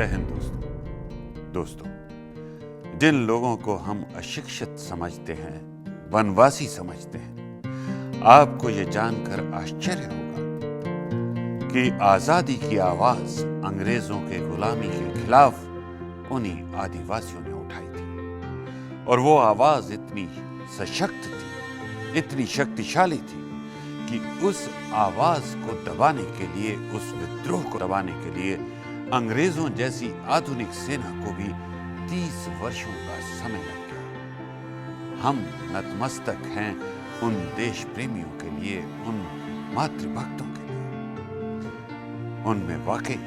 जय हिंद दोस्तों, जिन लोगों को हम अशिक्षित समझते हैं, वनवासी समझते हैं, आपको ये जानकर आश्चर्य होगा कि आजादी की आवाज अंग्रेजों के गुलामी के खिलाफ उन्हीं आदिवासियों ने उठाई थी। और वो आवाज इतनी सशक्त थी, इतनी शक्तिशाली थी कि उस आवाज को दबाने के लिए, उस विद्रोह को दबाने के लिए अंग्रेजों जैसी आधुनिक सेना को भी 30 वर्षों का समय लग गया। हम नतमस्तक हैं उन देश प्रेमियों के लिए, उन मातृभक्तों के लिए। उनमें वाकई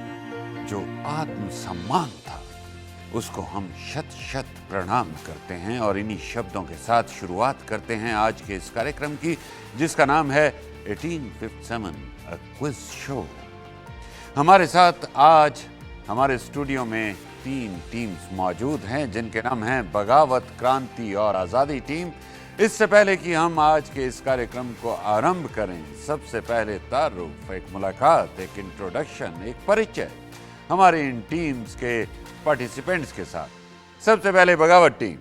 जो आत्मसम्मान था, उसको हम शत शत प्रणाम करते हैं। और इन्हीं शब्दों के साथ शुरुआत करते हैं आज के इस कार्यक्रम की, जिसका नाम है 1857 अ क्विज शो। हमारे साथ आज हमारे स्टूडियो में 3 टीम्स मौजूद हैं, जिनके नाम हैं बगावत, क्रांति और आज़ादी टीम। इससे पहले कि हम आज के इस कार्यक्रम को आरंभ करें, सबसे पहले तारुफ, एक मुलाकात, एक इंट्रोडक्शन, एक परिचय हमारे इन टीम्स के पार्टिसिपेंट्स के साथ। सबसे पहले बगावत team.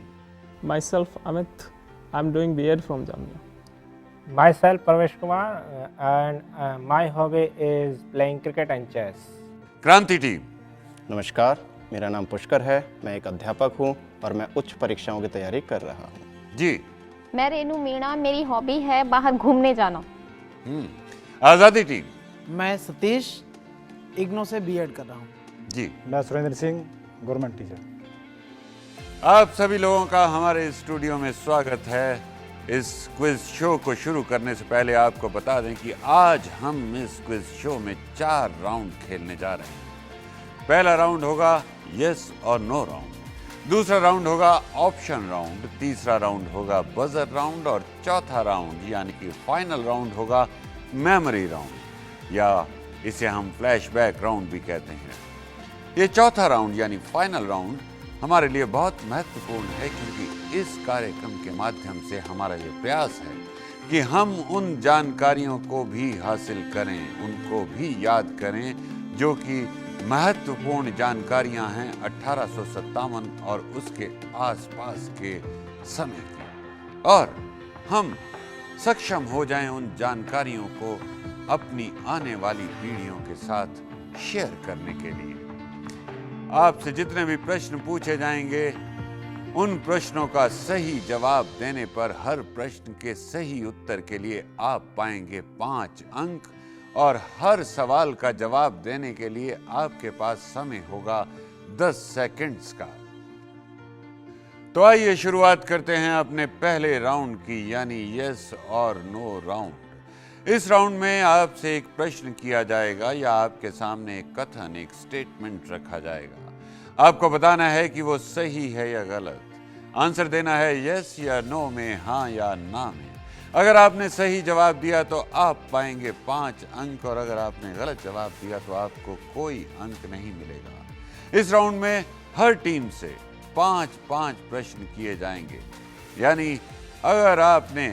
Myself Amit, I'm doing B.Ed from Jamia. Myself Parvesh Kumar and my hobby is playing cricket and chess. क्रांति टीम। नमस्कार, मेरा नाम पुष्कर है, मैं एक अध्यापक हूँ और मैं उच्च परीक्षाओं की तैयारी कर रहा हूँ। जी। मैं रेनू मीणा, मेरी हॉबी है बाहर घूमने जाना। आज़ादी टीम। मैं सतीश, इग्नो से B.Ed कर रहा हूँ। जी। मैं सुरेंद्र सिंह, गवर्नमेंट टीचर। आप सभी लोगों का हमारे स्टूडियो में स्वागत है। इस क्विज शो को शुरू करने से पहले आपको बता दें कि आज हम इस क्विज शो में 4 राउंड खेलने जा रहे हैं। पहला राउंड होगा यस और नो राउंड, दूसरा राउंड होगा ऑप्शन राउंड, तीसरा राउंड होगा बजर राउंड और चौथा राउंड यानी कि फाइनल राउंड होगा मेमोरी राउंड, या इसे हम फ्लैशबैक राउंड भी कहते हैं। ये चौथा राउंड यानी फाइनल राउंड हमारे लिए बहुत महत्वपूर्ण है, क्योंकि इस कार्यक्रम के माध्यम से हमारा ये प्रयास है कि हम उन जानकारियों को भी हासिल करें, उनको भी याद करें, जो कि महत्वपूर्ण जानकारियां हैं 1857 और उसके आसपास के समय की, और हम सक्षम हो जाएं उन जानकारियों को अपनी आने वाली पीढ़ियों के साथ शेयर करने के लिए। आपसे जितने भी प्रश्न पूछे जाएंगे, उन प्रश्नों का सही जवाब देने पर हर प्रश्न के सही उत्तर के लिए आप पाएंगे 5 अंक, और हर सवाल का जवाब देने के लिए आपके पास समय होगा 10 सेकंड्स का। तो आइए शुरुआत करते हैं अपने पहले राउंड की, यानी यस और नो राउंड। इस राउंड में आपसे एक प्रश्न किया जाएगा या आपके सामने एक कथन, एक स्टेटमेंट रखा जाएगा। आपको बताना है कि वो सही है या गलत। आंसर देना है यस या नो में, हाँ या ना में। अगर आपने सही जवाब दिया तो आप पाएंगे 5 अंक, और अगर आपने गलत जवाब दिया तो आपको कोई अंक नहीं मिलेगा। इस राउंड में हर टीम से 5-5 प्रश्न किए जाएंगे, यानी अगर आपने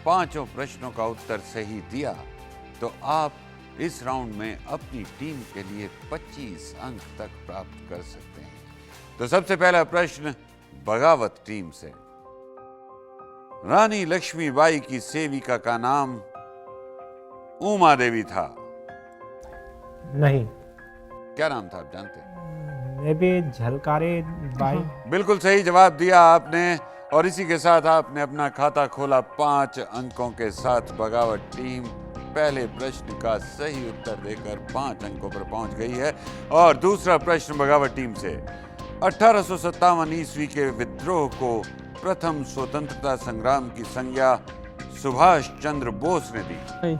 5 प्रश्नों का उत्तर सही दिया तो आप इस राउंड में अपनी टीम के लिए 25 अंक तक प्राप्त कर सकते हैं। तो सबसे पहला प्रश्न बगावत टीम से। रानी लक्ष्मीबाई की सेविका का नाम उमा देवी था। नहीं। क्या नाम था, आप जानते हैं? May be Jhalkari Bai. बिल्कुल सही जवाब दिया आपने, और इसी के साथ आपने अपना खाता खोला 5 अंकों के साथ। बगावत टीम पहले प्रश्न का सही उत्तर देकर 5 अंकों पर पहुंच गई है। और दूसरा प्रश्न बगावत टीम से। 1857 ईस्वी के विद्रोह को प्रथम स्वतंत्रता संग्राम की संज्ञा सुभाष चंद्र बोस ने दी। नहीं।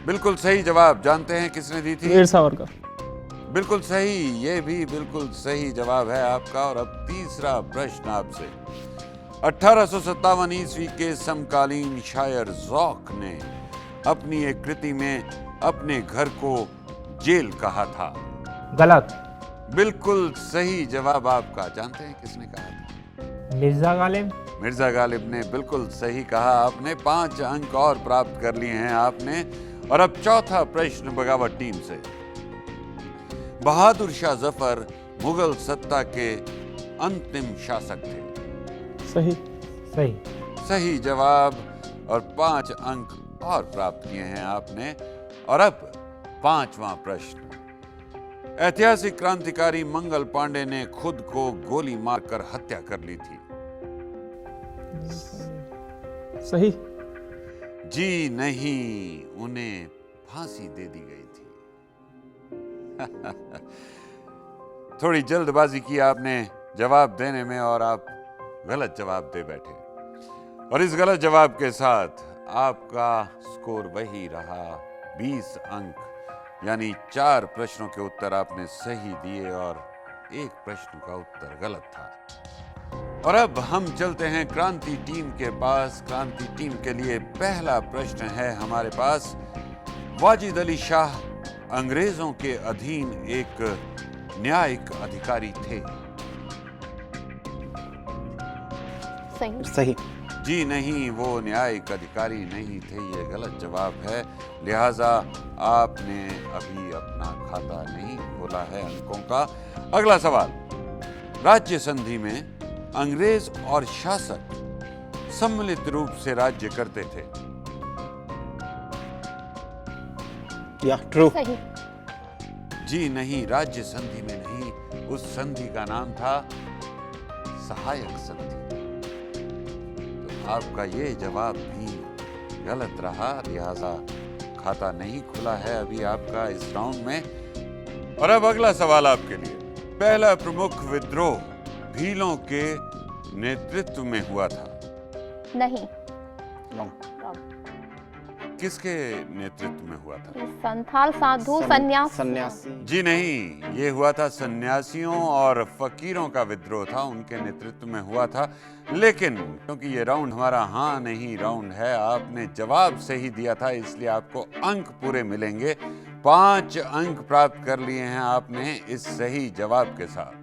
बिल्कुल सही जवाब। जानते हैं किसने दी थी? वीर सावरकर। बिल्कुल सही, ये भी बिल्कुल सही जवाब है आपका। और अब तीसरा प्रश्न आपसे। 1857 ईस्वी के समकालीन शायर ज़ौक़ ने अपनी एक कृति में अपने घर को जेल कहा था। गलत। बिल्कुल सही जवाब आपका। जानते हैं किसने कहा था? मिर्जा गालिब। मिर्जा गालिब ने बिल्कुल सही कहा। आपने 5 अंक और प्राप्त कर लिए हैं आपने। और अब चौथा प्रश्न बगावत टीम से। बहादुर शाह जफर मुगल सत्ता के अंतिम शासक थे? सही। सही। सही जवाब, और 5 अंक और प्राप्त किए हैं आपने। और अब 5वां प्रश्न। ऐतिहासिक क्रांतिकारी मंगल पांडे ने खुद को गोली मारकर हत्या कर ली थी? सही। जी नहीं, उन्हें फांसी दे दी गई थी। थोड़ी जल्दबाजी की आपने जवाब देने में और आप गलत जवाब दे बैठे, और इस गलत जवाब के साथ आपका स्कोर वही रहा, 20 अंक। यानी 4 प्रश्नों के उत्तर आपने सही दिए और 1 प्रश्न का उत्तर गलत था। और अब हम चलते हैं क्रांति टीम के पास। क्रांति टीम के लिए पहला प्रश्न है हमारे पास। वाजिद अली शाह अंग्रेजों के अधीन एक न्यायिक अधिकारी थे? सही। सही। जी नहीं, वो न्यायिक अधिकारी नहीं थे, ये गलत जवाब है। लिहाजा आपने अभी अपना खाता नहीं खोला है अंकों का। अगला सवाल। राज्य संधि में अंग्रेज और शासक सम्मिलित रूप से राज्य करते थे? या ट्रू। सही। जी नहीं, राज्य संधि में नहीं, उस संधि का नाम था सहायक संधि। तो आपका ये जवाब भी गलत रहा, लिहाजा खाता नहीं खुला है अभी आपका इस राउंड में। और अब अगला सवाल आपके लिए। पहला प्रमुख विद्रोह भीलों के नेतृत्व में हुआ था? नहीं। रॉन्ग। किसके नेतृत्व में हुआ था? संथाल साधु सन्यास। सन्यासी। जी नहीं, ये हुआ था सन्यासियों और फकीरों का विद्रोह था, उनके नेतृत्व में हुआ था। लेकिन क्योंकि ये राउंड हमारा हाँ नहीं राउंड है, आपने जवाब सही दिया था, इसलिए आपको अंक पूरे मिलेंगे। 5 अंक प्राप्त कर लिए हैं आपने इस सही जवाब के साथ।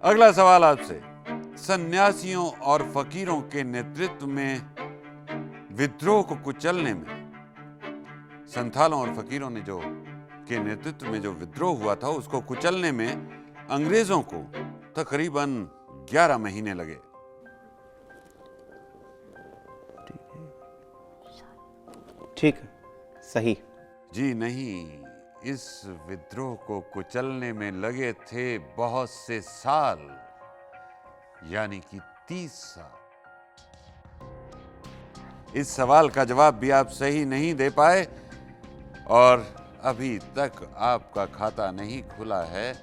अगला सवाल आपसे। सन्यासियों और फकीरों के नेतृत्व में विद्रोह को कुचलने में, संथालों और फकीरों ने जो के नेतृत्व में जो विद्रोह हुआ था उसको कुचलने में अंग्रेजों को तकरीबन 11 महीने लगे? ठीक है। सही। जी नहीं, इस विद्रोह को कुचलने में लगे थे बहुत से साल, यानी कि 30 साल। इस सवाल का जवाब भी आप सही नहीं दे पाए और अभी तक आपका खाता नहीं खुला है।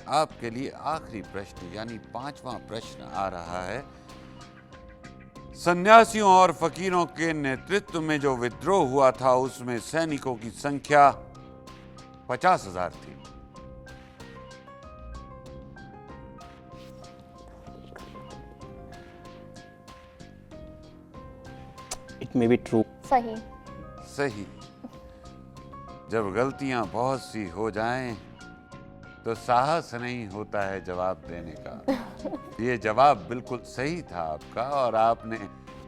आपके लिए आखिरी प्रश्न यानी 5वां प्रश्न आ रहा है। सन्यासियों और फकीरों के नेतृत्व में जो विद्रोह हुआ था उसमें सैनिकों की संख्या 50,000 थी। It may be true. सही। सही। जब गलतियां बहुत सी हो जाएं तो साहस नहीं होता है जवाब देने का। ये जवाब बिल्कुल सही था आपका और आपने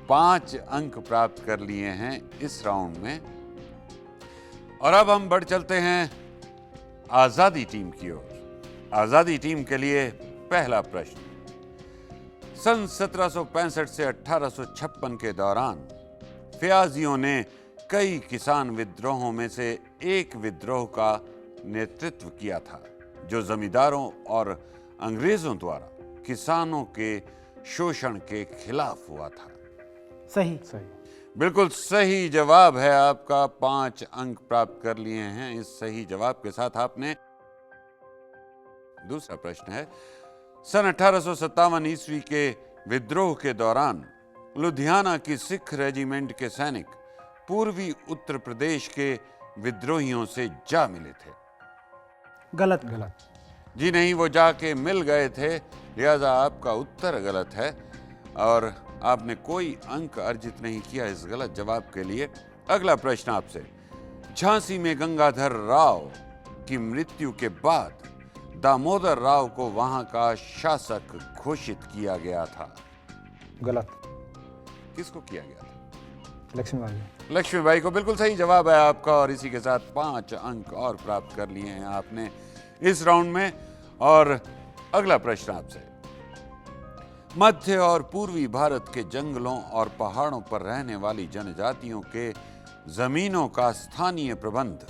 5 अंक प्राप्त कर लिए हैं इस राउंड में। और अब हम बढ़ चलते हैं आजादी टीम की ओर। आजादी टीम के लिए पहला प्रश्न। सन 1765 से 1856 के दौरान फयाजियों ने कई किसान विद्रोहों में से एक विद्रोह का नेतृत्व किया था जो जमींदारों और अंग्रेजों द्वारा किसानों के शोषण के खिलाफ हुआ था? सही। सही। बिल्कुल सही जवाब है आपका। 5 अंक प्राप्त कर लिए हैं इस सही जवाब के साथ आपने। दूसरा प्रश्न है। सन 1857 ईस्वी के विद्रोह के दौरान लुधियाना की सिख रेजिमेंट के सैनिक पूर्वी उत्तर प्रदेश के विद्रोहियों से जा मिले थे? गलत। गलत। जी नहीं, वो जाके मिल गए थे, लिहाजा आपका उत्तर गलत है और आपने कोई अंक अर्जित नहीं किया इस गलत जवाब के लिए। अगला प्रश्न आपसे। झांसी में गंगाधर राव की मृत्यु के बाद दामोदर राव को वहां का शासक घोषित किया गया था? गलत। किसको किया गया था? लक्ष्मीबाई। लक्ष्मीबाई को। बिल्कुल सही जवाब है आपका और इसी के साथ 5 अंक और प्राप्त कर लिए हैं आपने इस राउंड में। और अगला प्रश्न आपसे, मध्य और पूर्वी भारत के जंगलों और पहाड़ों पर रहने वाली जनजातियों के जमीनों का स्थानीय प्रबंध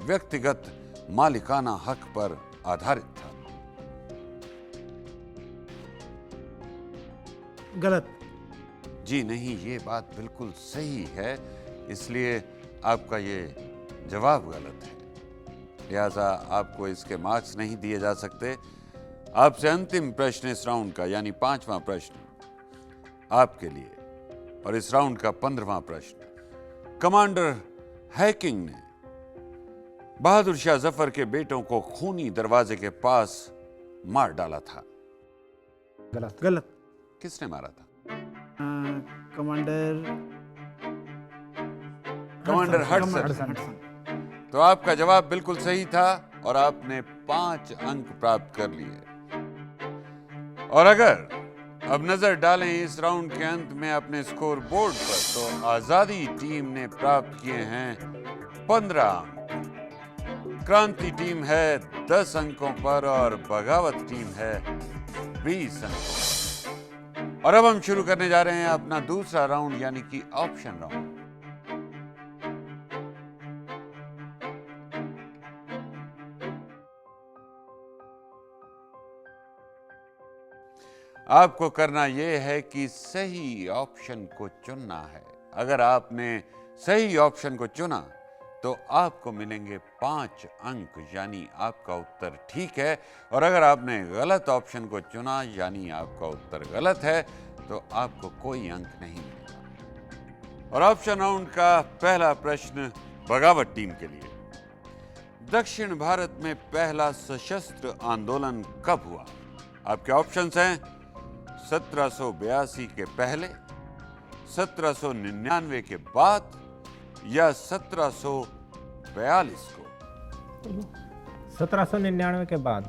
व्यक्तिगत मालिकाना हक पर आधारित था। गलत। जी नहीं, ये बात बिल्कुल सही है, इसलिए आपका ये जवाब गलत है, लिहाजा आपको इसके मार्क्स नहीं दिए जा सकते। आपसे अंतिम प्रश्न इस राउंड का, यानी 5वां प्रश्न आपके लिए, और इस राउंड का 15वां प्रश्न। कमांडर हैकिंग ने बहादुर शाह जफर के बेटों को खूनी दरवाजे के पास मार डाला था। गलत। गलत। किसने मारा था? Commander Hudson. तो आपका जवाब बिल्कुल सही था और आपने 5 अंक प्राप्त कर लिए। और अगर अब नजर डालें इस राउंड के अंत में अपने स्कोर बोर्ड पर, तो आजादी टीम ने प्राप्त किए हैं 15 अंक, क्रांति टीम है 10 अंकों पर और बगावत टीम है 20 अंकों पर। और अब हम शुरू करने जा रहे हैं अपना दूसरा राउंड, यानी कि ऑप्शन राउंड। आपको करना यह है कि सही ऑप्शन को चुनना है। अगर आपने सही ऑप्शन को चुना तो आपको मिलेंगे 5 अंक, यानी आपका उत्तर ठीक है। और अगर आपने गलत ऑप्शन को चुना, यानी आपका उत्तर गलत है, तो आपको कोई अंक नहीं मिलेगा। और ऑप्शन राउंड का पहला प्रश्न बगावत टीम के लिए। दक्षिण भारत में पहला सशस्त्र आंदोलन कब हुआ? आपके ऑप्शंस हैं 1782 के पहले, 1799 के बाद या 1742 को। 1799 के बाद।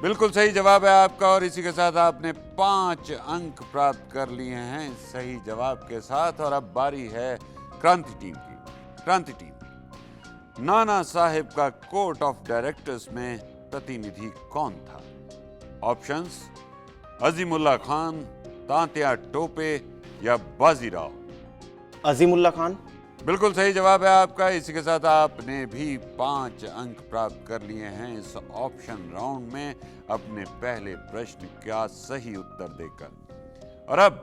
बिल्कुल सही जवाब है आपका और इसी के साथ आपने 5 अंक प्राप्त कर लिए हैं इस सही जवाब के साथ। और अब बारी है क्रांति टीम की। क्रांति टीम, नाना साहेब का कोर्ट ऑफ डायरेक्टर्स में प्रतिनिधि कौन था? ऑप्शंस अजीमुल्ला खान, तांत्या टोपे या बाजीराव। अजीमुल्ला खान। बिल्कुल सही जवाब है आपका। इसी के साथ आपने भी 5 अंक प्राप्त कर लिए हैं इस ऑप्शन राउंड में अपने पहले प्रश्न का सही उत्तर देकर। और अब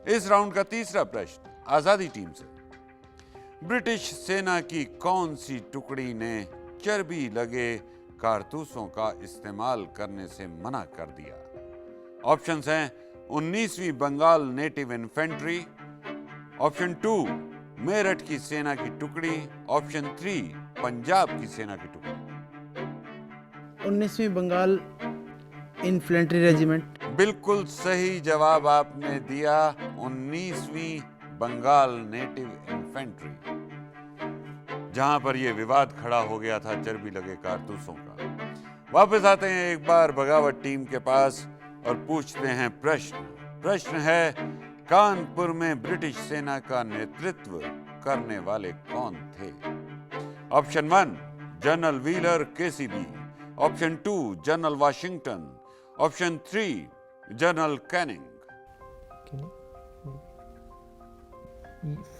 इस राउंड का तीसरा प्रश्न आजादी टीम से। ब्रिटिश सेना की कौन सी टुकड़ी ने चर्बी लगे कारतूसों का इस्तेमाल करने से मना कर दिया? ऑप्शंस हैं 19वीं Bengal native infantry, option 2 Meerut की सेना की टुकड़ी, ऑप्शन 3 पंजाब की सेना की टुकड़ी। 19वीं बंगाल इन्फेंट्री रेजिमेंट। बिल्कुल सही जवाब आपने दिया, 19वीं बंगाल नेटिव इन्फेंट्री, जहां पर यह विवाद खड़ा हो गया था चर्बी लगे कारतूसों का। वापस आते हैं एक बार बगावत टीम के पास और पूछते हैं प्रश्न। प्रश्न है, कानपुर में ब्रिटिश सेना का नेतृत्व करने वाले कौन थे? Option 1 general wheeler KCB, option 2 general Washington, option 3 general Canning.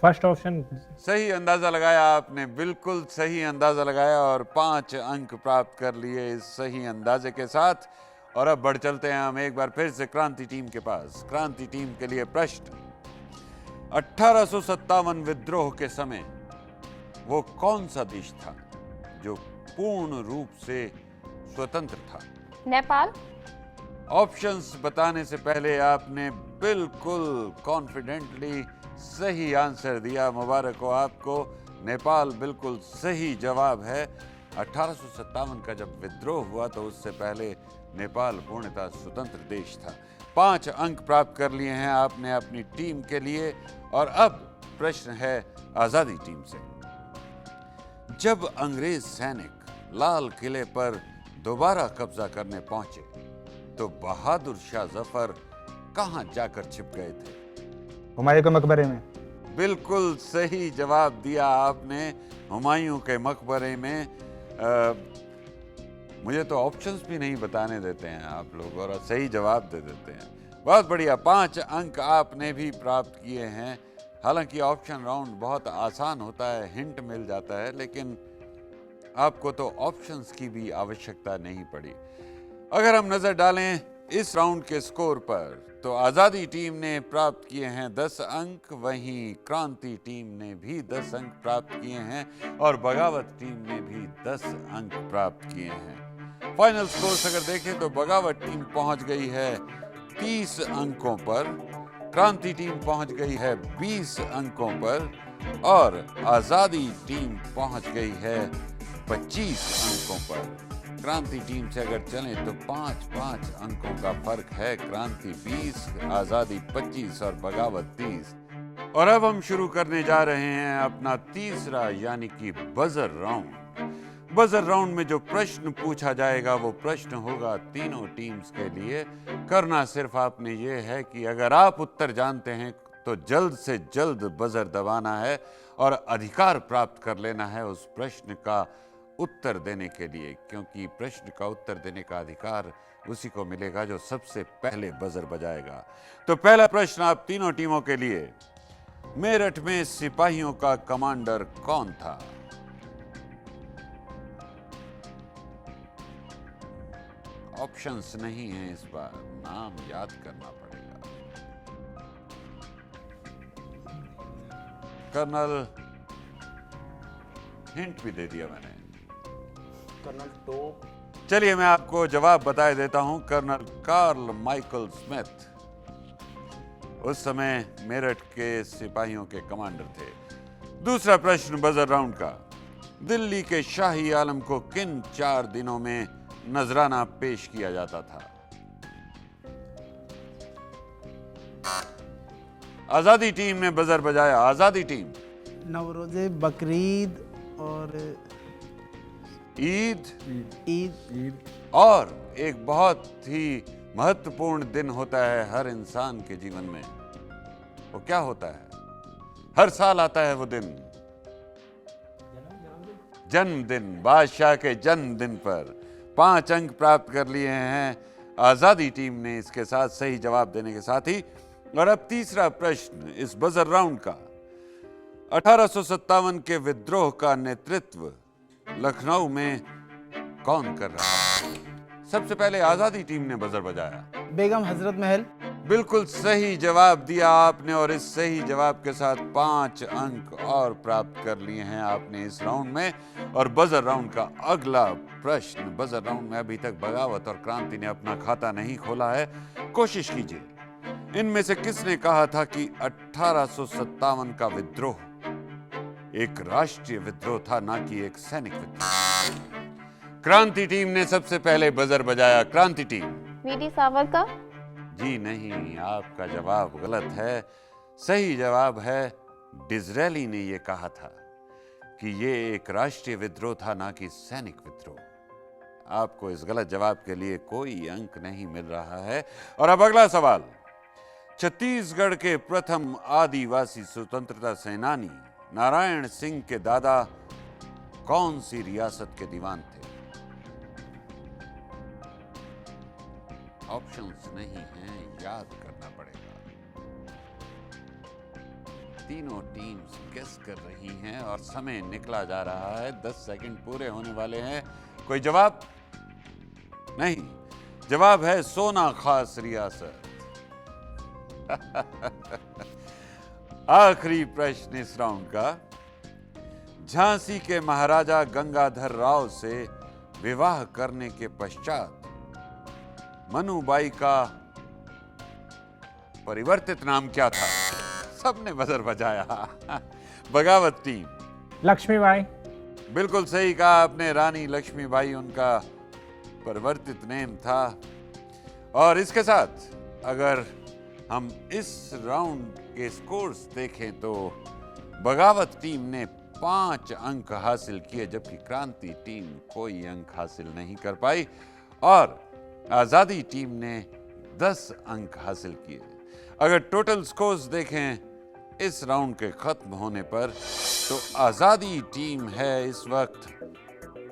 First option. सही अंदाजा लगाया आपने, बिल्कुल सही अंदाजा लगाया और 5 अंक प्राप्त कर लिए इस सही अंदाजे के साथ। और अब बढ़ चलते हैं हम एक बार फिर से क्रांति टीम के पास। क्रांति टीम के लिए प्रश्न, 1857 विद्रोह के समय वो कौन सा देश था जो पूर्ण रूप से स्वतंत्र था? नेपाल। ऑप्शंस बताने से पहले आपने बिल्कुल कॉन्फिडेंटली सही आंसर दिया, मुबारक हो आपको। नेपाल बिल्कुल सही जवाब है। 1857 का जब विद्रोह हुआ तो उससे पहले नेपाल पूर्णतः स्वतंत्र देश था। 5 अंक प्राप्त कर लिए हैं आपने अपनी टीम के लिए। और अब प्रश्न है आजादी टीम से। जब अंग्रेज सैनिक लाल किले पर दोबारा कब्जा करने पहुंचे तो बहादुर शाह जफर कहां जाकर छिप गए थे? हुमायूं के मकबरे में। बिल्कुल सही जवाब दिया आपने, हुमायूं के मकबरे में। मुझे तो ऑप्शंस भी नहीं बताने देते हैं आप लोग और सही जवाब दे देते हैं। बहुत बढ़िया, 5 अंक आपने भी प्राप्त किए हैं। हालांकि ऑप्शन राउंड बहुत आसान होता है, हिंट मिल जाता है, लेकिन आपको तो ऑप्शंस की भी आवश्यकता नहीं पड़ी। अगर हम नजर डालें इस राउंड के स्कोर पर तो आज़ादी टीम ने प्राप्त किए हैं 10 अंक, वहीं क्रांति टीम ने भी 10 अंक प्राप्त किए हैं और बगावत टीम ने भी 10 अंक प्राप्त किए हैं। फाइनल स्कोर्स अगर देखें तो बगावत टीम पहुंच गई है 30 अंकों पर, क्रांति टीम पहुंच गई है 20 अंकों पर और आज़ादी टीम पहुंच गई है 25 अंकों पर। क्रांति टीम से अगर चलें तो 5-5 अंकों का फर्क है। क्रांति 20, आज़ादी 25 और बगावत 30। और अब हम शुरू करने जा रहे हैं अपना तीसरा यानी कि बजर राउंड। बजर राउंड में जो प्रश्न पूछा जाएगा वो प्रश्न होगा तीनों टीम्स के लिए। करना सिर्फ आपने ये है कि अगर आप उत्तर जानते हैं तो जल्द से जल्द बजर दबाना है और अधिकार प्राप्त कर लेना है उस प्रश्न का उत्तर देने के लिए, क्योंकि प्रश्न का उत्तर देने का अधिकार उसी को मिलेगा जो सबसे पहले बजर बजाएगा। तो पहला प्रश्न आप तीनों टीमों के लिए, मेरठ में सिपाहियों का कमांडर कौन था? ऑप्शंस नहीं है इस बार, नाम याद करना पड़ेगा। कर्नल, हिंट भी दे दिया मैंने। Colonel Top. चलिए मैं आपको जवाब बता देता हूं। कर्नल कार्ल माइकल स्मिथ उस समय मेरठ के सिपाहियों के कमांडर थे। दूसरा प्रश्न बजर राउंड का, दिल्ली के शाही आलम को किन 4 दिनों में नजराना पेश किया जाता था? आजादी टीम ने बजर बजाया। आजादी टीम नवरोजे, बकरीद और ईद और एक बहुत ही महत्वपूर्ण दिन होता है हर इंसान के जीवन में। वो क्या होता है? हर साल आता है वो दिन, जन्मदिन। बादशाह के जन्मदिन पर 5 अंक प्राप्त कर लिए हैं आजादी टीम ने इसके साथ सही जवाब देने के साथ ही। और अब तीसरा प्रश्न इस बजर राउंड का, 1857 के विद्रोह का नेतृत्व लखनऊ में कौन कर रहा है? सबसे पहले आजादी टीम ने बजर बजाया। बेगम हजरत महल। बिल्कुल सही जवाब दिया आपने और इस सही जवाब के साथ 5 अंक और प्राप्त कर लिए हैं आपने इस राउंड में। और बजर राउंड का अगला प्रश्न, बजर राउंड में अभी तक बगावत और क्रांति ने अपना खाता नहीं खोला है। कोशिश कीजिए, इनमें से किसने कहा था कि 1857 का विद्रोह एक राष्ट्रीय विद्रोह था, ना कि एक सैनिक विद्रोह? क्रांति टीम ने सबसे पहले बजर बजाया। क्रांति टीम। वीडी सावरकर। जी नहीं, आपका जवाब गलत है। सही जवाब है डिज़रेली ने ये कहा था कि ये एक राष्ट्रीय विद्रोह था, ना कि सैनिक विद्रोह। आपको इस गलत जवाब के लिए कोई अंक नहीं मिल रहा है। और अब अगला सवाल, छत्तीसगढ़ के प्रथम आदिवासी स्वतंत्रता सेनानी नारायण सिंह के दादा कौन सी रियासत के दीवान थे? ऑप्शंस नहीं हैं, याद करना पड़ेगा। तीनों टीम्स गेस कर रही हैं और समय निकला जा रहा है। 10 सेकंड पूरे होने वाले हैं। कोई जवाब नहीं? जवाब है सोना खास रियासत। आखिरी प्रश्न इस राउंड का, झांसी के महाराजा गंगाधर राव से विवाह करने के पश्चात मनुबाई का परिवर्तित नाम क्या था? सबने बजर बजाया। बगावत टीम। लक्ष्मीबाई। बिल्कुल सही कहा आपने, रानी लक्ष्मीबाई उनका परिवर्तित नेम था। और इसके साथ अगर हम इस राउंड के स्कोर्स देखें तो बगावत टीम ने 5 अंक हासिल किए, जबकि क्रांति टीम कोई अंक हासिल नहीं कर पाई और आजादी टीम ने 10 अंक हासिल किए। अगर टोटल स्कोर्स देखें इस राउंड के खत्म होने पर तो आजादी टीम है इस वक्त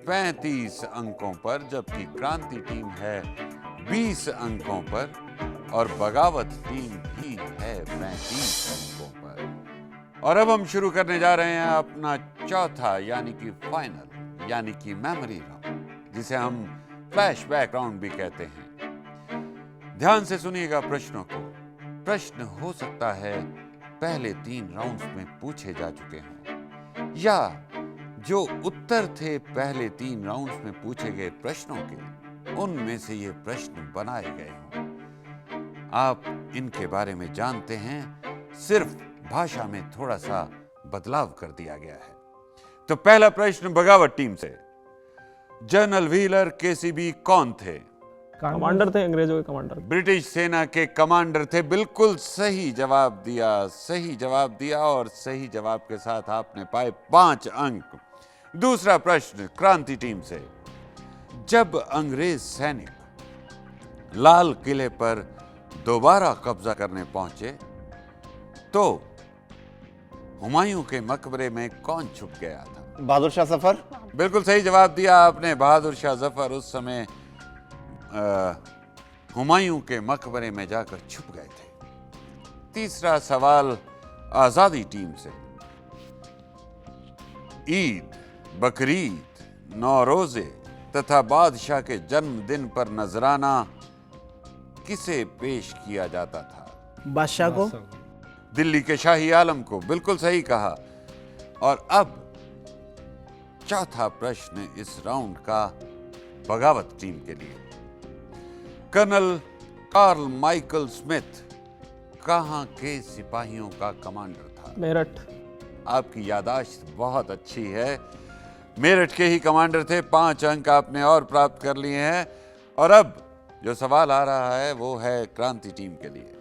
35 अंकों पर, जबकि क्रांति टीम है 20 अंकों पर और बगावत टीम भी है 35 अंकों पर। और अब हम शुरू करने जा रहे हैं अपना चौथा यानी कि फाइनल यानी कि मेमोरी राउंड, जिसे हम फ्लैशबैक राउंड भी कहते हैं। ध्यान से सुनिएगा प्रश्नों को। प्रश्न हो सकता है पहले 3 राउंड्स में पूछे जा चुके हों या जो उत्तर थे पहले 3 राउंड्स में पूछे गए प्रश्नों के, उनमें से ये प्रश्न बनाए गए हों। आप इनके बारे में जानते हैं, सिर्फ भाषा में थोड़ा सा बदलाव कर दिया गया है। तो पहला प्रश्न बगावत टीम से। जनरल व्हीलर केसीबी कौन थे? कमांडर थे, अंग्रेजों के कमांडर। ब्रिटिश सेना के कमांडर थे। बिल्कुल सही जवाब दिया, सही जवाब दिया और सही जवाब के साथ आपने पाए 5 अंक। दूसरा प्रश्न क्रांति टीम से। जब अंग्रेज सैनिक लाल किले पर दोबारा कब्जा करने पहुंचे तो हुमायूं के मकबरे में कौन छुप गया था? बहादुर शाह जफर। बिल्कुल सही जवाब दिया आपने, बहादुर शाह जफर उस समय हुमायूं के मकबरे में जाकर छुप गए थे। तीसरा सवाल आजादी टीम से। ईद, बकरीद, नौरोजे तथा बादशाह के जन्मदिन पर नजराना किसे पेश किया जाता था? बादशाह को। दिल्ली के शाही आलम को। बिल्कुल सही कहा। और अब चौथा प्रश्न इस राउंड का बगावत टीम के लिए। कर्नल कार्ल माइकल स्मिथ कहां के सिपाहियों का कमांडर था? मेरठ। आपकी यादाश्त बहुत अच्छी है। मेरठ के ही कमांडर थे। 5 अंक आपने और प्राप्त कर लिए हैं। और अब जो सवाल आ रहा है वो है क्रांति टीम के लिए।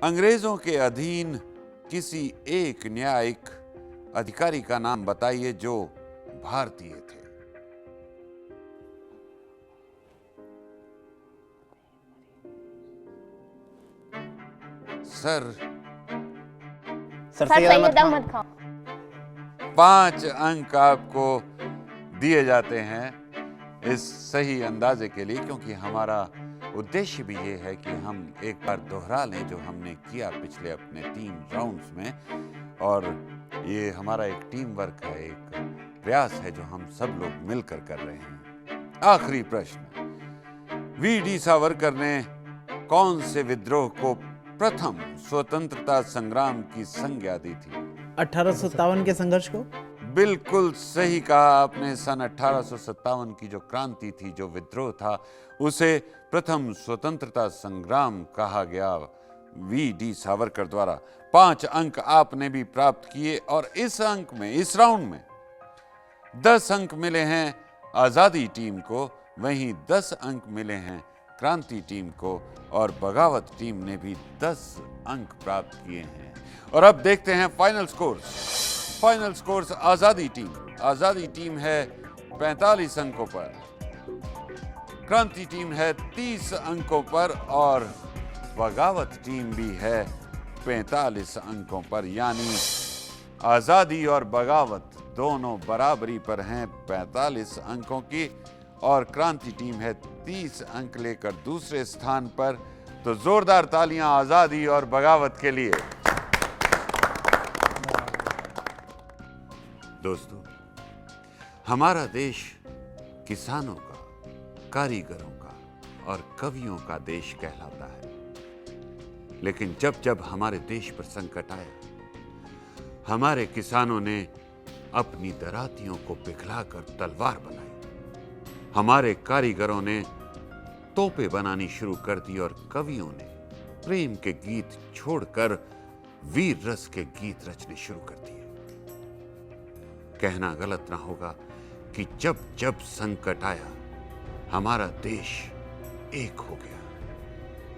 अंग्रेजों के अधीन किसी एक न्यायिक अधिकारी का नाम बताइए जो भारतीय थे। Sir sir Syed Ahmed Khan. 5 अंक आपको दिए जाते हैं इस सही अंदाजे के लिए, क्योंकि हमारा उद्देश्य भी ये है कि हम एक बार दोहरा लें जो हमने किया पिछले अपने 3 राउंड्स में। और ये हमारा एक टीम वर्क है, एक प्रयास है जो हम सब लोग मिलकर कर रहे हैं। आखिरी प्रश्न। वी.डी. सावरकर ने कौन से विद्रोह को प्रथम स्वतंत्रता संग्राम की संज्ञा दी थी? 1857 के संघर्ष को। बिल्कुल सही कहा आपने। सन 1857 की जो क्रांति थी, जो विद्रोह था, उसे प्रथम स्वतंत्रता संग्राम कहा गया वी.डी. सावरकर द्वारा। 5 अंक आपने भी प्राप्त किए और इस अंक में, इस राउंड में 10 अंक मिले हैं आजादी टीम को, वहीं 10 अंक मिले हैं क्रांति टीम को और बगावत टीम ने भी 10 अंक प्राप्त किए हैं। और अब देखते हैं फाइनल स्कोर्स। फाइनल स्कोर्स आजादी टीम है 45 अंकों पर, क्रांति टीम है 30 अंकों पर और बगावत टीम भी है 45 अंकों पर। यानी आजादी और बगावत दोनों बराबरी पर हैं 45 अंकों की और क्रांति टीम है 30 अंक लेकर दूसरे स्थान पर। तो जोरदार तालियां आजादी और बगावत के लिए। दोस्तों, हमारा देश किसानों का, कारीगरों का और कवियों का देश कहलाता है। लेकिन जब जब हमारे देश पर संकट आया, हमारे किसानों ने अपनी दरातियों को पिघलाकर तलवार बनाई। हमारे कारीगरों ने तोपें बनानी शुरू कर दी और कवियों ने प्रेम के गीत छोड़कर वीर रस के गीत रचने शुरू कर दिए। कहना गलत ना होगा कि जब जब संकट आया, हमारा देश एक हो गया।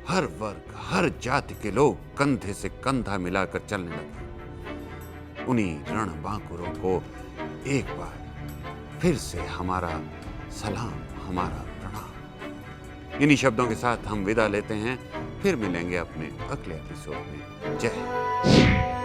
हर वर्ग, हर जाति के लोग कंधे से कंधा मिलाकर चलने लगे। उन्हीं रणबांकुरों को एक बार फिर से हमारा सलाम, हमारा प्रणाम। इन्हीं शब्दों के साथ हम विदा लेते हैं। फिर मिलेंगे अपने अगले एपिसोड में। जय हिंद।